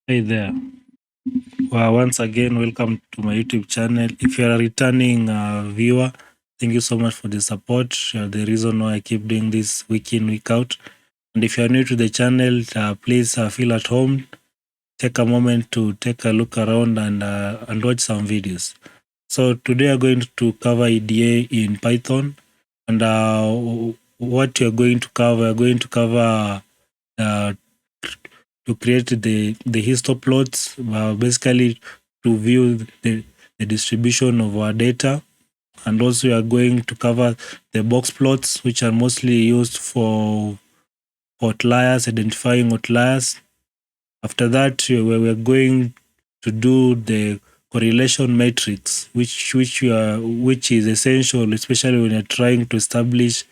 Hey there. Well, once again, welcome to my YouTube channel. If you're a returning viewer, thank you so much for the support. You're the reason why I keep doing this week in, week out. And if you're new to the channel, please feel at home. Take a moment to take a look around and watch some videos. So today I'm going to cover EDA in Python. And what you're going to cover, we're going to cover to create the histoplots, basically to view the distribution of our data. And also we are going to cover the box plots, which are mostly used for outliers, identifying outliers. After that, we're going to do the correlation matrix, which is essential, especially when you're trying to establish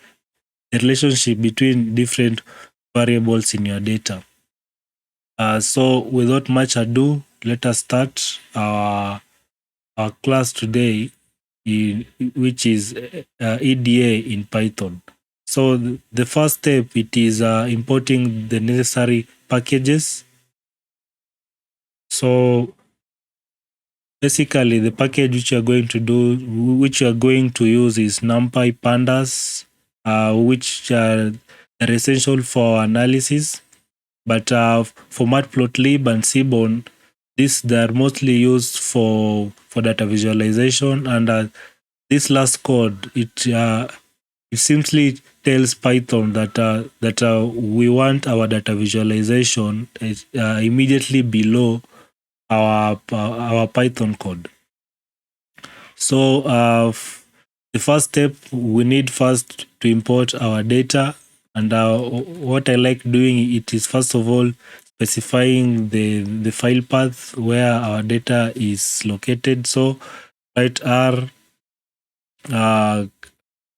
the relationship between different variables in your data. So without much ado, let us start our class today, which is EDA in Python. So the first step, it is importing the necessary packages. So basically, the package which you are going to use is NumPy Pandas, which are essential for analysis. But for Matplotlib and Seaborn, they are mostly used for data visualization. And this last code, it simply tells Python that we want our data visualization immediately below our Python code. So the first step, we need first to import our data. And what I like doing it is, first of all, specifying the file path where our data is located. So write R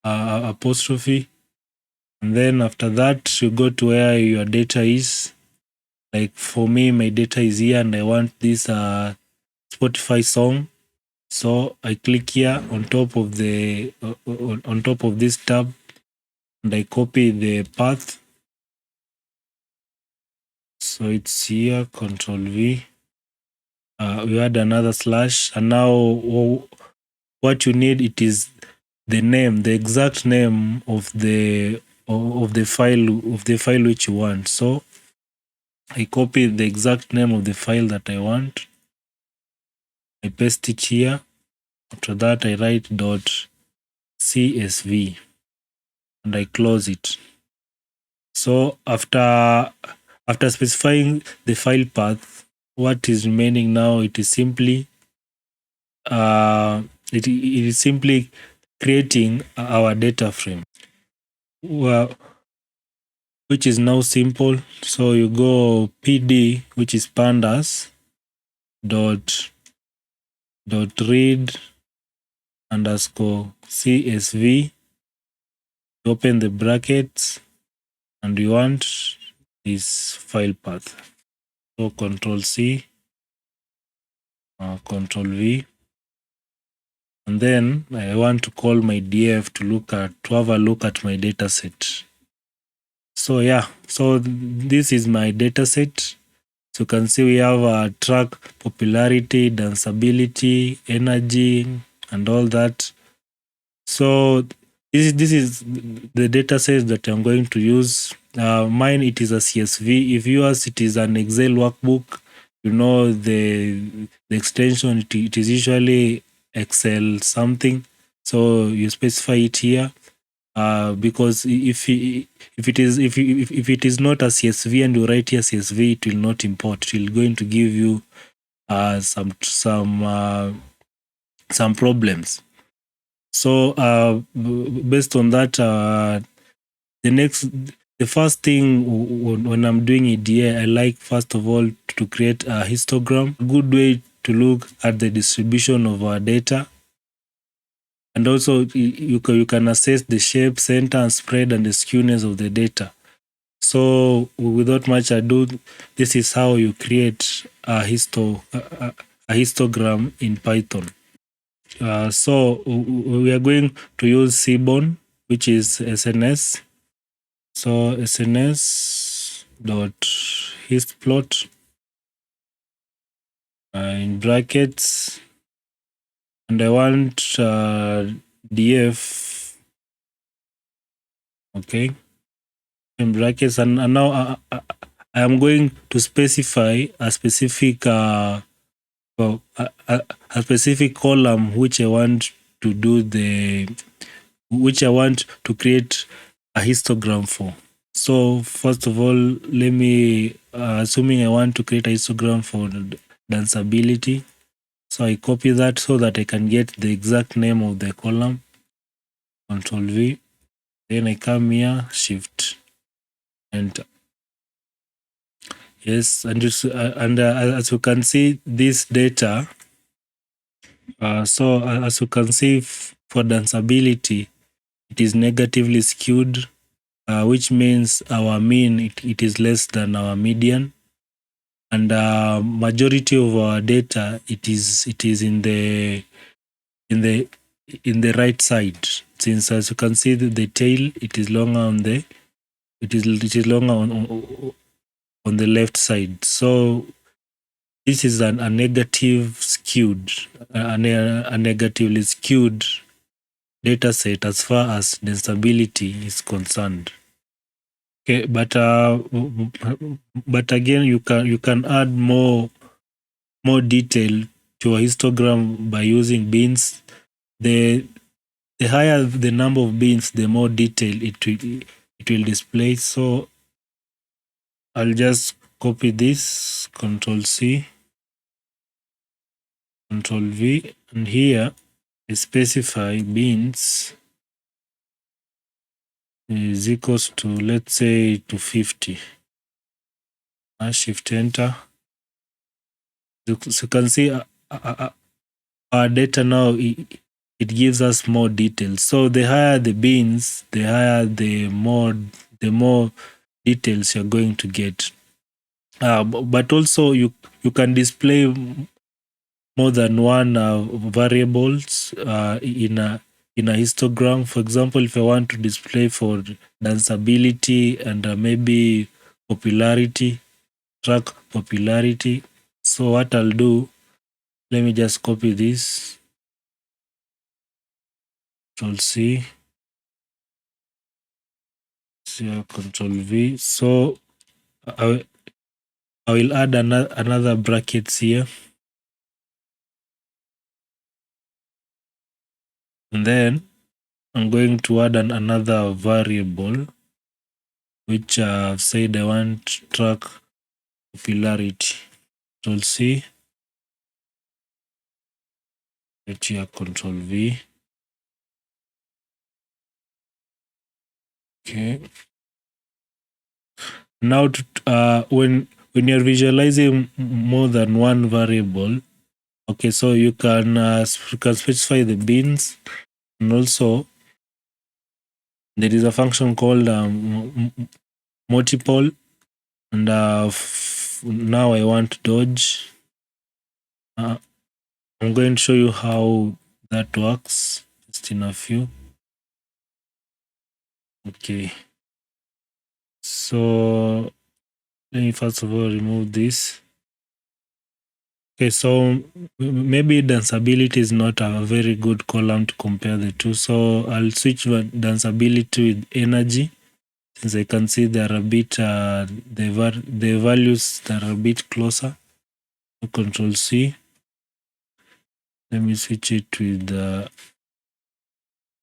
apostrophe, and then after that you go to where your data is. Like for me, my data is here, and I want this Spotify song. So I click here on top of this tab, and I copy the path. So it's here, Control V. We add another slash, and now what you need, it is the exact name of the file which you want. So I copy the exact name of the file that I want. I paste it here. After that, I write .csv and I close it. So after specifying the file path, what is remaining now, it is simply it is simply creating our data frame, well, which is now simple. So you go pd, which is pandas dot read underscore csv, open the brackets, and you want this file path. So Control C, Control V, and then I want to call my df to have a look at my data set. So yeah, so this is my data set. So you can see we have a track popularity, danceability, energy, and all that. So this is the data set that I'm going to use. Mine, it is a CSV. If yours, it is an Excel workbook, you know the extension, it is usually Excel something. So you specify it here. Because if it is not a CSV and you write here CSV, it will not import. It will going to give you some problems. So based on that, the first thing when I'm doing EDA, I like first of all to create a histogram. A good way to look at the distribution of our data. And also you can assess the shape, center, and spread, and the skewness of the data. So without much ado, this is how you create a histogram in Python. So we are going to use Seaborn, which is SNS. So SNS dot histplot. in brackets, and I want df, okay, in brackets, and now I am going to specify a specific a specific column which I want to create a histogram for. So first of all, let me assuming I want to create a histogram for danceability. So I copy that so that I can get the exact name of the column. Control V. Then I come here, Shift, Enter. Yes, and as you can see, this data. So as you can see, for danceability, it is negatively skewed, which means our mean it is less than our median, and majority of our data it is in the right side. Since as you can see, the tail it is longer on the longer on the left side. So this is a negative skewed, a negatively skewed data set as far as danceability is concerned. Okay, but again, you can add more detail to a histogram by using bins. The higher the number of bins, the more detail it will display. So I'll just copy this, Control C, Control V, and here I specify bins is equals to, let's say, to 50. Shift Enter. So you can see our data now, it gives us more details. So the higher the bins, the higher the more details you're going to get. But also you can display more than one variables in a histogram. For example, if I want to display for danceability and maybe popularity, track popularity. So what I'll do, let me just copy this. Control C. Control V. So I will add another brackets here. And then I'm going to add another variable, which I've said I want track popularity. Control C. Right here, Control V. Okay. Now, when you're visualizing more than one variable, okay, so you can specify the bins, and also there is a function called multiple, and now I want dodge. I'm going to show you how that works just in a few. Okay, so let me first of all remove this. Okay, so maybe danceability is not a very good column to compare the two. So I'll switch danceability with energy, since I can see they are a bit, the values that are a bit closer. Control C. Let me switch it with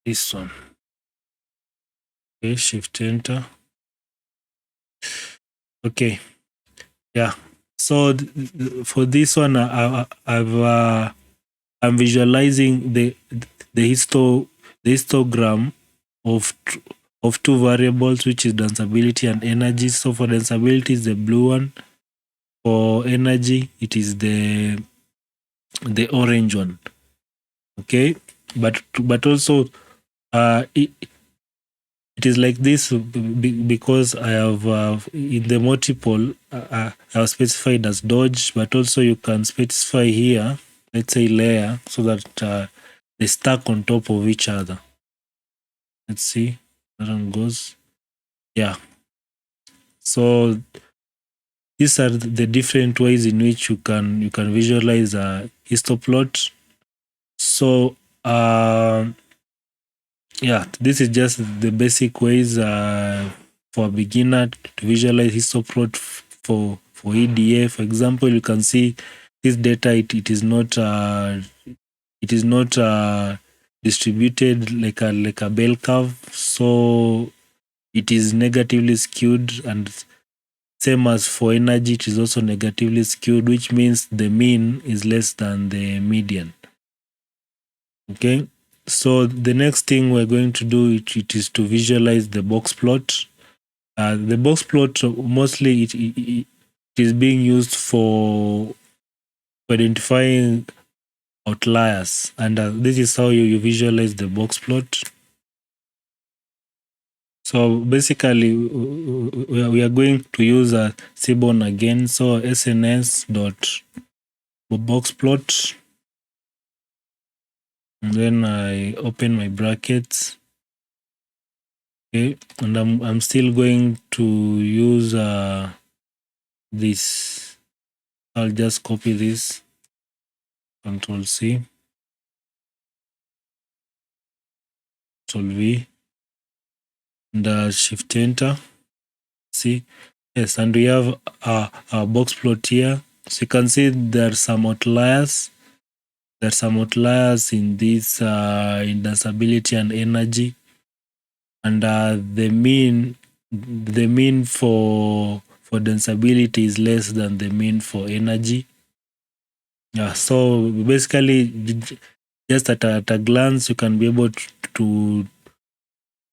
this one. Okay, Shift Enter. Okay, yeah. So for this one, I'm visualizing the histogram of two variables, which is danceability and energy. So for danceability is the blue one. For energy, it is the orange one. Okay, but also it is like this because I have in the multiple I have specified as dodge, but also you can specify here, let's say layer, so that they stack on top of each other. Let's see, that one goes. Yeah. So these are the different ways in which you can visualize a histoplot. So yeah, this is just the basic ways for a beginner to visualize histoplot for EDA. For example, you can see this data, it is not distributed like a bell curve, so it is negatively skewed, and same as for energy, it is also negatively skewed, which means the mean is less than the median. Okay, so the next thing we're going to do it is to visualize the box plot. The box plot mostly it is being used for identifying outliers, and this is how you visualize the box plot. So basically, we are going to use a Seaborn again. So SNS dot box plot, and then I open my brackets. Okay, and I'm still going to use this. I'll just copy this. Control C, Control V, and Shift Enter. See, yes, and we have a box plot here. So you can see there are some outliers. There are some outliers in this in densability and energy, and the mean for densability is less than the mean for energy. Yeah, so basically, just at a glance, you can be able to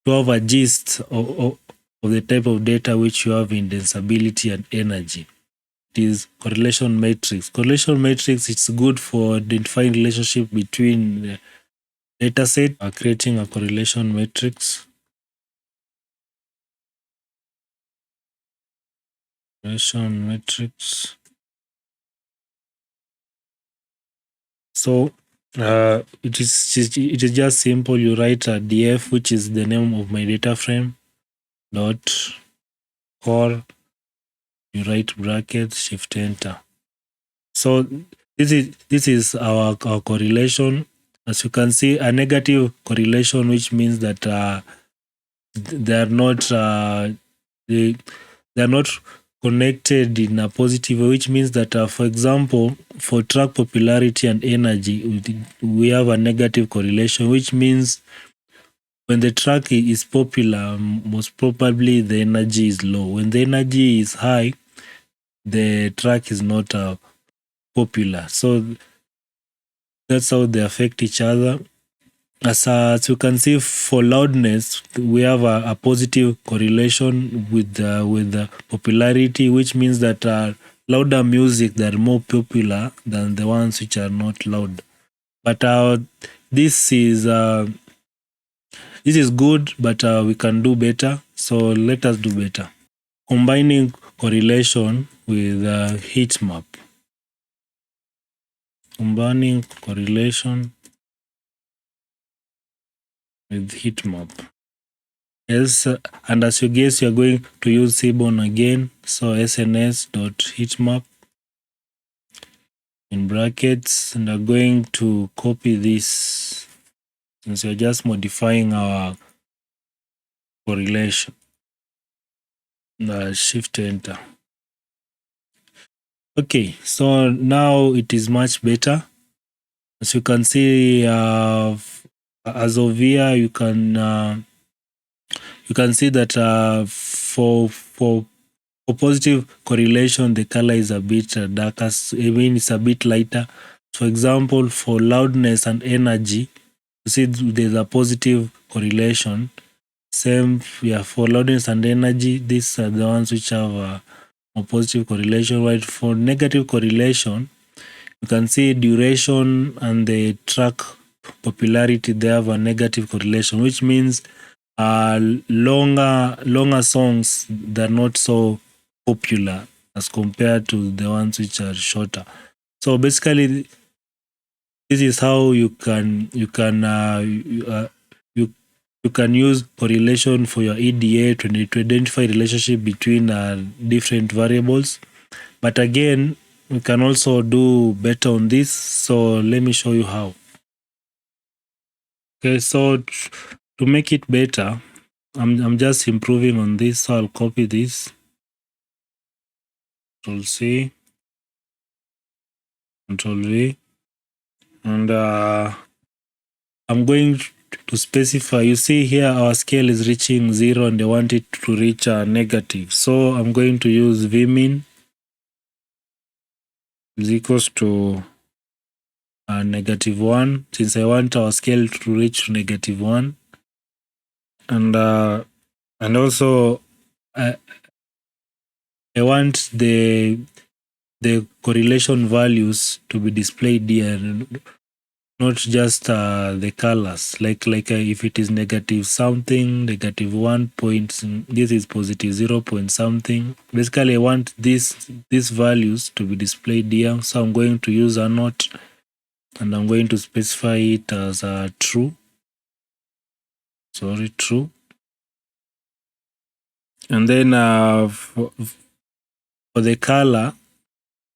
have a gist of the type of data which you have in densability and energy. It is correlation matrix. Correlation matrix, it's good for identifying relationship between the data set, creating a correlation matrix. Correlation matrix. So it is just simple. You write a df, which is the name of my data frame, dot core. You write bracket, shift enter. So this is our correlation. As you can see, a negative correlation, which means that they are not connected in a positive way, which means that for example, for track popularity and energy, we have a negative correlation, which means when the track is popular, most probably the energy is low. When the energy is high, the track is not popular. So that's how they affect each other. As you can see, for loudness, we have a positive correlation with the popularity, which means that louder music, they're more popular than the ones which are not loud. But this is good, but we can do better. So let us do better. Combining correlation with heat map. Combining correlation with heat map. Yes, and as you guess, you're going to use Seaborn again. So sns.heatmap in brackets, and I'm going to copy this since we're just modifying our correlation. Shift enter. Okay, so now it is much better. As you can see, as of here, you can see that for positive correlation, the color is a bit darker. I mean, it's a bit lighter. For example, for loudness and energy, you see there's a positive correlation. Same, yeah, for loudness and energy, these are the ones which have a positive correlation. Right? For negative correlation, you can see duration and the track popularity, they have a negative correlation, which means longer songs, they're not so popular as compared to the ones which are shorter. So basically, this is how you can use correlation for your EDA to identify relationship between different variables. But again, we can also do better on this. So let me show you how. Okay, so to make it better, I'm just improving on this. So I'll copy this. Control C, Control V, and I'm going to specify. You see here our scale is reaching 0 and I want it to reach a negative. So I'm going to use vmin is equals to -1, since I want our scale to reach -1, and also I want the correlation values to be displayed here, not just the colors. Like if it is negative something, -1 point, this is positive 0 point something. Basically, I want these values to be displayed here. So I'm going to use a note, and I'm going to specify it as true. True. And then for the color,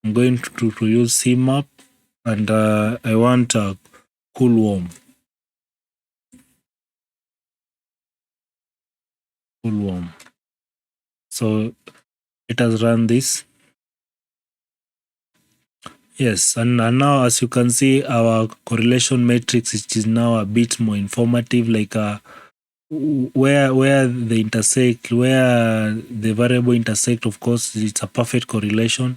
I'm going to use CMAP, and I want a cool warm. So let us run this. Yes, and now as you can see, our correlation matrix, which is now a bit more informative, like where they intersect, where the variable intersect, of course, it's a perfect correlation.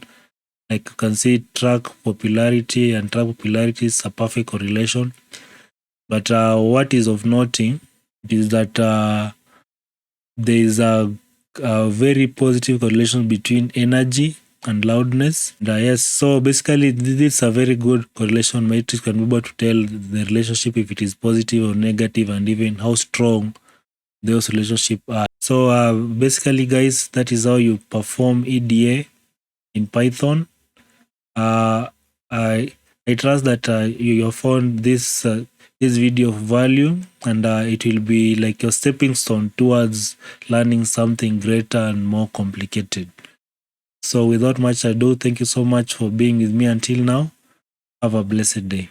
Like you can see track popularity, and track popularity is a perfect correlation. But what is of noting is that there is a very positive correlation between energy and loudness. Yes, so basically this is a very good correlation matrix. Can be able to tell the relationship if it is positive or negative, and even how strong those relationships are. So basically, guys, that is how you perform EDA in Python. I trust that you found this video of value, and it will be like your stepping stone towards learning something greater and more complicated. So without much ado, thank you so much for being with me until now. Have a blessed day.